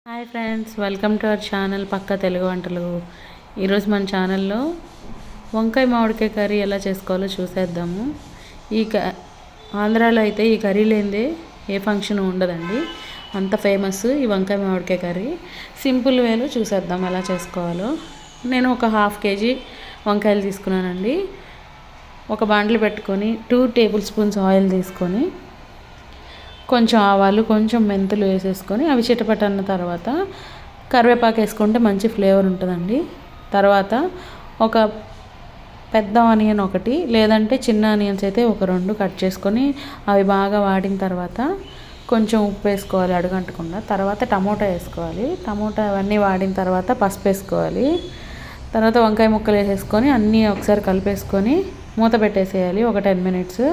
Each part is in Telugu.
Hi friends, welcome to our channel పక్కా తెలుగు వంటలు. ఈరోజు మన ఛానల్లో వంకాయ మామిడికాయ కర్రీ ఎలా చేసుకోవాలో చూసేద్దాము. ఆంధ్రాలో అయితే ఈ కర్రీ లేనిదే ఏ ఫంక్షన్ ఉండదండి, అంత ఫేమస్ ఈ వంకాయ మామిడికాయ కర్రీ. సింపుల్ వేలో చూసేద్దాం ఎలా చేసుకోవాలో. నేను ఒక ½ కేజీ వంకాయలు తీసుకున్నానండి. ఒక బాండ్లు పెట్టుకొని 2 టేబుల్ స్పూన్స్ ఆయిల్ తీసుకొని కొంచెం ఆవాలు, కొంచెం మెంతులు వేసేసుకొని అవి చిటపట అన్న తర్వాత కరివేపాకు వేసుకుంటే మంచి ఫ్లేవర్ ఉంటుందండి. తర్వాత ఒక పెద్ద ఆనియన్ ఒకటి, లేదంటే చిన్న ఆనియన్స్ అయితే ఒక 2 కట్ చేసుకొని అవి బాగా వాడిన తర్వాత కొంచెం ఉప్పు వేసుకోవాలి అడుగంటకుండా. తర్వాత టమోటా వేసుకోవాలి. టమోటా అవన్నీ వాడిన తర్వాత పసుపు వేసుకోవాలి. తర్వాత వంకాయ ముక్కలు వేసేసుకొని అన్నీ ఒకసారి కలిపేసుకొని మూత పెట్టేసేయాలి ఒక 10 మినిట్స్.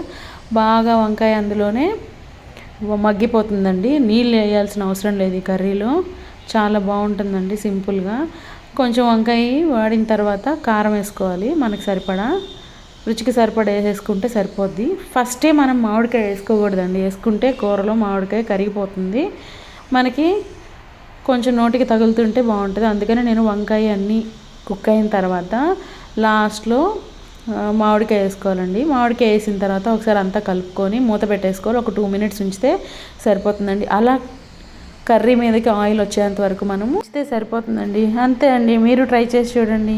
బాగా వంకాయ అందులోనే మగ్గిపోతుందండి. నీళ్ళు వేయాల్సిన అవసరం లేదు ఈ కర్రీలో, చాలా బాగుంటుందండి సింపుల్గా. కొంచెం వంకాయ వాడిన తర్వాత కారం వేసుకోవాలి, మనకి సరిపడా రుచికి సరిపడా వేసేసుకుంటే సరిపోద్ది. ఫస్టే మనం మామిడికాయ వేసుకోకూడదండి, వేసుకుంటే కూరలో మామిడికాయ కరిగిపోతుంది, మనకి కొంచెం నోటికి తగులుతుంటే బాగుంటుంది. అందుకని నేను వంకాయ అన్నీ కుక్ అయిన తర్వాత లాస్ట్లో మామిడికాయ వేసుకోవాలండి. మామిడికాయ వేసిన తర్వాత ఒకసారి అంతా కలుపుకొని మూత పెట్టేసుకోవాలి. ఒక 2 మినిట్స్ ఉంచితే సరిపోతుందండి. అలా కర్రీ మీదకి ఆయిల్ వచ్చేంత వరకు మనము ఉంచితే సరిపోతుందండి. అంతే అండి, మీరు ట్రై చేసి చూడండి.